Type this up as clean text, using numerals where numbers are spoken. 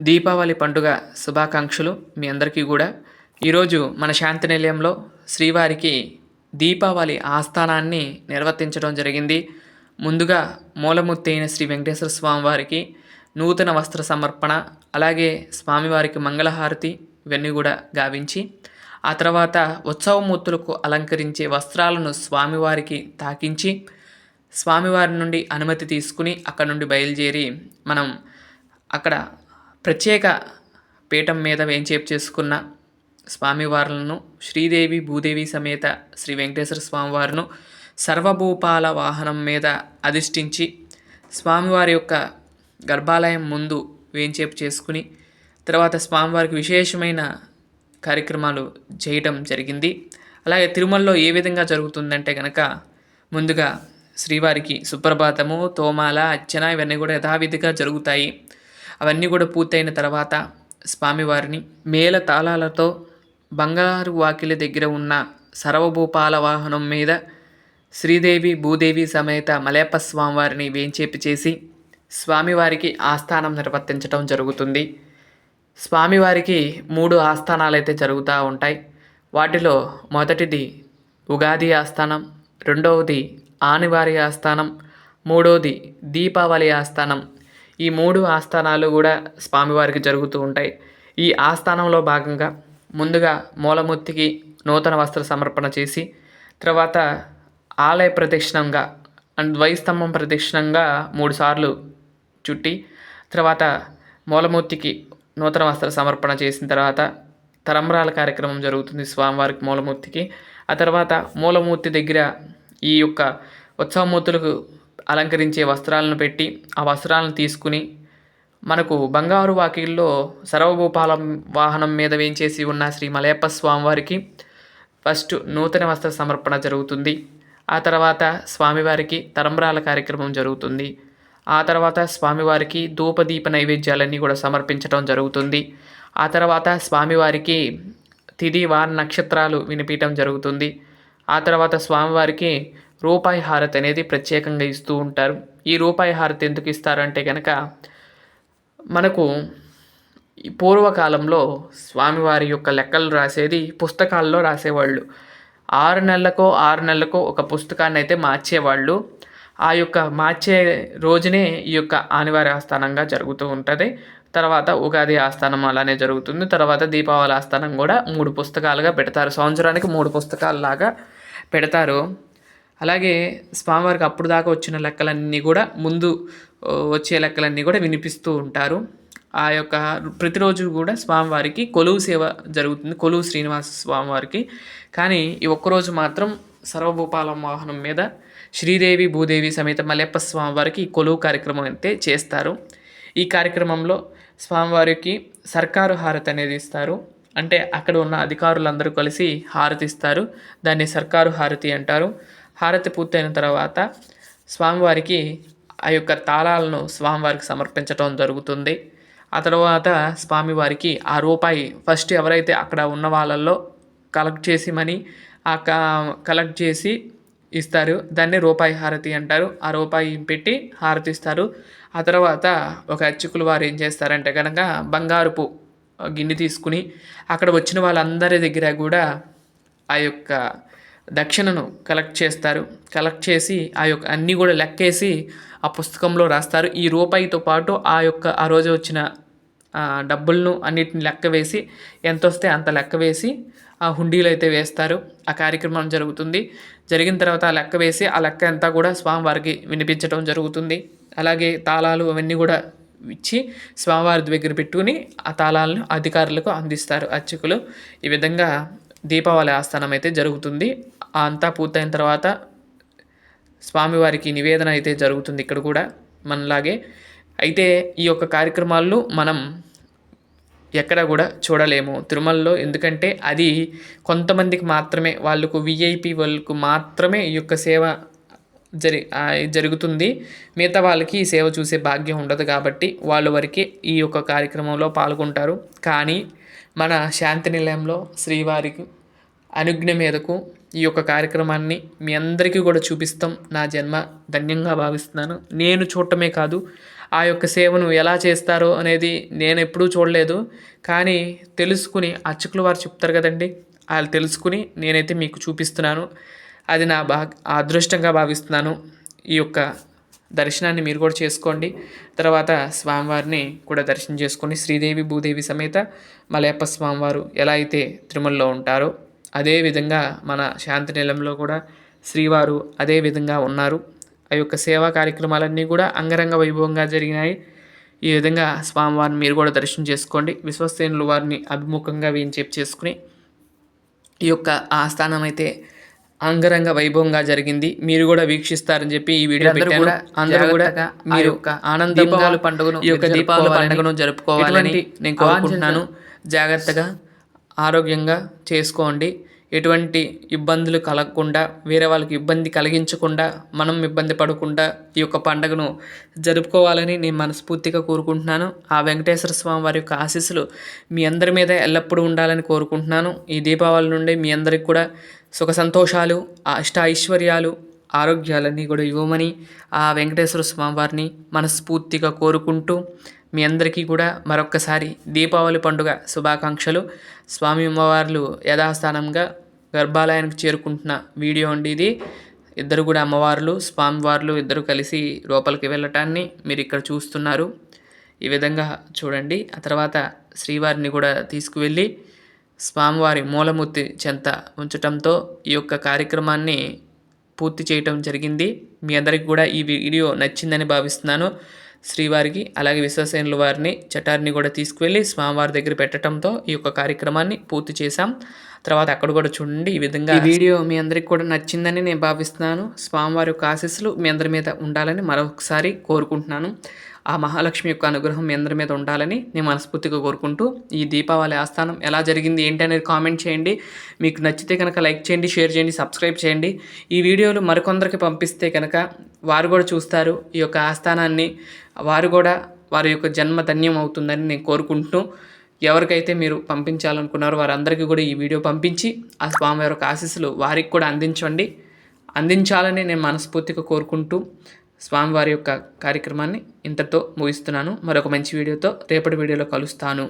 దీపావళి పండుగ శుభాకాంక్షలు మీ అందరికీ కూడా. ఈరోజు మన శాంతి నిలయంలో శ్రీవారికి దీపావళి ఆస్థానాన్ని నిర్వర్తించడం జరిగింది. ముందుగా మూలమూర్తి అయిన శ్రీ వెంకటేశ్వర స్వామి వారికి నూతన వస్త్ర సమర్పణ, అలాగే స్వామివారికి మంగళహారతి ఇవన్నీ కూడా గావించి, ఆ తర్వాత ఉత్సవమూర్తులకు అలంకరించే వస్త్రాలను స్వామివారికి తాకించి, స్వామివారి నుండి అనుమతి తీసుకుని అక్కడ నుండి బయలుదేరి మనం అక్కడ ప్రత్యేక పీఠం మీద వేంచేపు చేసుకున్న స్వామివార్లను శ్రీదేవి భూదేవి సమేత శ్రీ వెంకటేశ్వర స్వామివారిను సర్వభూపాల వాహనం మీద అధిష్ఠించి స్వామివారి యొక్క గర్భాలయం ముందు వేంచేపు చేసుకుని తర్వాత స్వామివారికి విశేషమైన కార్యక్రమాలు చేయటం జరిగింది. అలాగే తిరుమలలో ఏ విధంగా జరుగుతుందంటే కనుక ముందుగా శ్రీవారికి సుప్రభాతము, తోమాల, అర్చన ఇవన్నీ కూడా యథావిధిగా జరుగుతాయి. అవన్నీ కూడా పూర్తయిన తర్వాత స్వామివారిని మేళ తాళాలతో బంగారు వాకిలి దగ్గర ఉన్న సర్వభూపాల వాహనం మీద శ్రీదేవి భూదేవి సమేత మలయప్ప స్వామివారిని వేంచేపు చేసి స్వామివారికి ఆస్థానం నిర్వర్తించడం జరుగుతుంది. స్వామివారికి 3 ఆస్థానాలు అయితే జరుగుతూ ఉంటాయి. వాటిలో మొదటిది ఉగాది ఆస్థానం, రెండవది ఆనివారి ఆస్థానం, మూడవది దీపావళి ఆస్థానం. ఈ 3 ఆస్థానాలు కూడా స్వామివారికి జరుగుతూ ఉంటాయి. ఈ ఆస్థానంలో భాగంగా ముందుగా మూలమూర్తికి నూతన వస్త్ర సమర్పణ చేసి, తర్వాత ఆలయ ప్రదక్షిణంగా ద్వైస్తంభం ప్రదక్షిణంగా 3 సార్లు చుట్టి, తర్వాత మూలమూర్తికి నూతన వస్త్ర సమర్పణ చేసిన తర్వాత తలంబ్రాల కార్యక్రమం జరుగుతుంది స్వామివారికి మూలమూర్తికి. ఆ తర్వాత మూలమూర్తి దగ్గర ఈ యొక్క ఉత్సవమూర్తులకు అలంకరించే వస్త్రాలను పెట్టి ఆ వస్త్రాలను తీసుకుని మనకు బంగారు వాకిల్లో సర్వభూపాల వాహనం మీద వేంచేసి ఉన్న శ్రీ మలయప్ప స్వామివారికి ఫస్ట్ నూతన వస్త్ర సమర్పణ జరుగుతుంది. ఆ తర్వాత స్వామివారికి తలంబ్రాల కార్యక్రమం జరుగుతుంది. ఆ తర్వాత స్వామివారికి ధూపదీప నైవేద్యాలన్నీ కూడా సమర్పించడం జరుగుతుంది. ఆ తర్వాత స్వామివారికి తిథి వార నక్షత్రాలు వినిపించడం జరుగుతుంది. ఆ తర్వాత స్వామివారికి రూపాయి హారతి అనేది ప్రత్యేకంగా ఇస్తూ ఉంటారు. ఈ రూపాయి హారతి ఎందుకు ఇస్తారంటే కనుక మనకు పూర్వకాలంలో స్వామివారి యొక్క లెక్కలు రాసేది పుస్తకాల్లో రాసేవాళ్ళు. 6 నెలలకో ఒక పుస్తకాన్ని అయితే మార్చేవాళ్ళు. ఆ యొక్క మార్చే రోజునే ఈ యొక్క ఆనివారి ఆస్థానంగా జరుగుతూ ఉంటుంది. తర్వాత ఉగాది ఆస్థానం అలానే జరుగుతుంది. తర్వాత దీపావళి ఆస్థానం కూడా 3 పుస్తకాలుగా పెడతారు. సంవత్సరానికి 3 పుస్తకాలలాగా పెడతారు. అలాగే స్వామివారికి అప్పుడు దాకా వచ్చిన లెక్కలన్నీ కూడా ముందు వచ్చే లెక్కలన్నీ కూడా వినిపిస్తూ ఉంటారు. ఆ యొక్క ప్రతిరోజు కూడా స్వామివారికి కొలువు సేవ జరుగుతుంది, కొలువు శ్రీనివాస స్వామివారికి. కానీ ఈ ఒక్కరోజు మాత్రం సర్వభూపాల వాహనం మీద శ్రీదేవి భూదేవి సమేత మలయప్ప స్వామివారికి కొలువు కార్యక్రమం అయితే చేస్తారు. ఈ కార్యక్రమంలో స్వామివారికి సర్కారు హారతి అనేది ఇస్తారు. అంటే అక్కడ ఉన్న అధికారులందరూ కలిసి హారతి ఇస్తారు. దాన్ని సర్కారు హారతి అంటారు. హారతి పూర్తయిన తర్వాత స్వామివారికి ఆ యొక్క తాళాలను స్వామివారికి సమర్పించడం జరుగుతుంది. ఆ తర్వాత స్వామివారికి ఆ రూపాయి ఫస్ట్ ఎవరైతే అక్కడ ఉన్న వాళ్ళల్లో కలెక్ట్ చేసి మనీ కలెక్ట్ చేసి ఇస్తారు. దాన్ని రూపాయి హారతి అంటారు. ఆ రూపాయి పెట్టి హారతి ఇస్తారు. ఆ తర్వాత ఒక అర్చకులు వారు ఏం చేస్తారంటే కనుక బంగారుపు గిన్నె తీసుకుని అక్కడ వచ్చిన వాళ్ళందరి దగ్గర కూడా ఆ యొక్క దక్షిణను కలెక్ట్ చేస్తారు. కలెక్ట్ చేసి ఆ యొక్క అన్నీ కూడా లెక్కేసి ఆ పుస్తకంలో రాస్తారు. ఈ రూపాయితో పాటు ఆ రోజు వచ్చిన డబ్బులను అన్నిటిని లెక్క వేసి ఎంత వస్తే అంత లెక్క వేసి ఆ హుండీలు అయితే వేస్తారు. ఆ కార్యక్రమం జరుగుతుంది. జరిగిన తర్వాత ఆ లెక్క వేసి ఆ లెక్క అంతా కూడా స్వామివారికి వినిపించడం జరుగుతుంది. అలాగే తాళాలు అవన్నీ కూడా ఇచ్చి స్వామివారి దగ్గర పెట్టుకుని ఆ తాళాలను అధికారులకు అందిస్తారు అర్చకులు. ఈ విధంగా దీపావళి ఆస్థానం అయితే జరుగుతుంది. అంతా పూర్తయిన తర్వాత స్వామివారికి నివేదన అయితే జరుగుతుంది ఇక్కడ కూడా మనలాగే. అయితే ఈ యొక్క కార్యక్రమాలను మనం ఎక్కడ కూడా చూడలేము తిరుమలలో. ఎందుకంటే అది కొంతమందికి మాత్రమే, వాళ్ళకు విఐపి వాళ్ళకు మాత్రమే ఈ యొక్క సేవ జరుగుతుంది. మిగతా వాళ్ళకి ఈ సేవ చూసే భాగ్యం ఉండదు. కాబట్టి వాళ్ళ వరకే ఈ యొక్క కార్యక్రమంలో పాల్గొంటారు. కానీ మన శాంతి నిలయంలో శ్రీవారికి అనుజ్ఞ మీదకు ఈ యొక్క కార్యక్రమాన్ని మీ అందరికీ కూడా చూపిస్తాం. నా జన్మ ధన్యంగా భావిస్తున్నాను. నేను చూడటమే కాదు, ఆ యొక్క సేవను ఎలా చేస్తారో అనేది నేను ఎప్పుడూ చూడలేదు. కానీ తెలుసుకుని అర్చకులు వారు చెప్తారు కదండీ! ఆళ్ళు తెలుసుకుని నేనైతే మీకు చూపిస్తున్నాను. అది నా అదృష్టంగా భావిస్తున్నాను. ఈ యొక్క దర్శనాన్ని మీరు కూడా చేసుకోండి. తర్వాత స్వామివారిని కూడా దర్శనం చేసుకొని శ్రీదేవి భూదేవి సమేత మలయప్ప స్వామివారు ఎలా అయితే తిరుమలలో ఉంటారో అదే విధంగా మన శాంతి నిలయంలో కూడా శ్రీవారు అదే విధంగా ఉన్నారు. ఆ యొక్క సేవా కార్యక్రమాలన్నీ కూడా అంగరంగ వైభవంగా జరిగినాయి. ఈ విధంగా స్వామివారిని మీరు కూడా దర్శనం చేసుకోండి. విశ్వసేనులు వారిని అభిముఖంగా వేయించేపు చేసుకుని ఈ యొక్క ఆస్థానం అయితే అంగరంగ వైభవంగా జరిగింది. మీరు కూడా వీక్షిస్తారని చెప్పి ఈ వీడియో పెట్టాను. అందరూ కూడా మీరు యొక్క ఆనందంగా ఈ యొక్క దీపావళి పండుగను జరుపుకోవాలని నేను కోరుకుంటున్నాను. జాగ్రత్తగా ఆరోగ్యంగా చేసుకోండి. ఎటువంటి ఇబ్బందులు కలగకుండా, వేరే వాళ్ళకి ఇబ్బంది కలిగించకుండా, మనం ఇబ్బంది పడకుండా ఈ యొక్క పండుగను జరుపుకోవాలని నేను మనస్ఫూర్తిగా కోరుకుంటున్నాను. ఆ వెంకటేశ్వర స్వామి వారి యొక్క ఆశీస్సులు మీ అందరి మీద ఎల్లప్పుడూ ఉండాలని కోరుకుంటున్నాను. ఈ దీపావళి నుండి మీ అందరికి కూడా సుఖ సంతోషాలు, అష్ట ఐశ్వర్యాలు, ఆరోగ్యాలన్నీ కూడా ఇవ్వమని ఆ వెంకటేశ్వర స్వామి వారిని మనస్ఫూర్తిగా కోరుకుంటూ మీ అందరికీ కూడా మరొక్కసారి దీపావళి పండుగ శుభాకాంక్షలు. స్వామి అమ్మవార్లు యథాస్థానంగా గర్భాలయానికి చేరుకుంటున్న వీడియో అండి ఇది. ఇద్దరు కూడా అమ్మవార్లు స్వామివార్లు ఇద్దరు కలిసి లోపలికి వెళ్ళటాన్ని మీరు ఇక్కడ చూస్తున్నారు. ఈ విధంగా చూడండి. ఆ తర్వాత శ్రీవారిని కూడా తీసుకువెళ్ళి స్వామివారి మూలమూర్తి చెంత ఉంచటంతో ఈ యొక్క కార్యక్రమాన్ని పూర్తి చేయటం జరిగింది. మీ అందరికి కూడా ఈ వీడియో నచ్చిందని భావిస్తున్నాను. శ్రీవారికి అలాగే విశ్వసేనుల వారిని చటారిని కూడా తీసుకువెళ్ళి స్వామివారి దగ్గర పెట్టడంతో ఈ యొక్క కార్యక్రమాన్ని పూర్తి చేశాం. తర్వాత అక్కడ కూడా చూడండి. ఈ విధంగా ఈ వీడియో మీ అందరికి కూడా నచ్చిందని నేను భావిస్తున్నాను. స్వామివారి యొక్క ఆశీస్సులు మీ అందరి మీద ఉండాలని మరొకసారి కోరుకుంటున్నాను. ఆ మహాలక్ష్మి యొక్క అనుగ్రహం మీ అందరి మీద ఉండాలని నేను మనస్ఫూర్తిగా కోరుకుంటూ ఈ దీపావళి ఆస్థానం ఎలా జరిగింది ఏంటి అనేది కామెంట్ చేయండి. మీకు నచ్చితే కనుక లైక్ చేయండి, షేర్ చేయండి, సబ్స్క్రైబ్ చేయండి. ఈ వీడియోలు మరికొందరికి పంపిస్తే కనుక వారు కూడా చూస్తారు ఈ యొక్క ఆస్థానాన్ని. వారు కూడా వారి యొక్క జన్మ ధన్యం అవుతుందని నేను కోరుకుంటూ ఎవరికైతే మీరు పంపించాలనుకున్నారో వారందరికీ కూడా ఈ వీడియో పంపించి ఆ స్వామివారి యొక్క ఆశీస్సులు వారికి కూడా అందించాలని నేను మనస్ఫూర్తిగా కోరుకుంటూ స్వామివారి యొక్క కార్యక్రమాన్ని ఇంతటితో ముగిస్తున్నాను. మరొక మంచి వీడియోతో రేపటి వీడియోలో కలుస్తాను.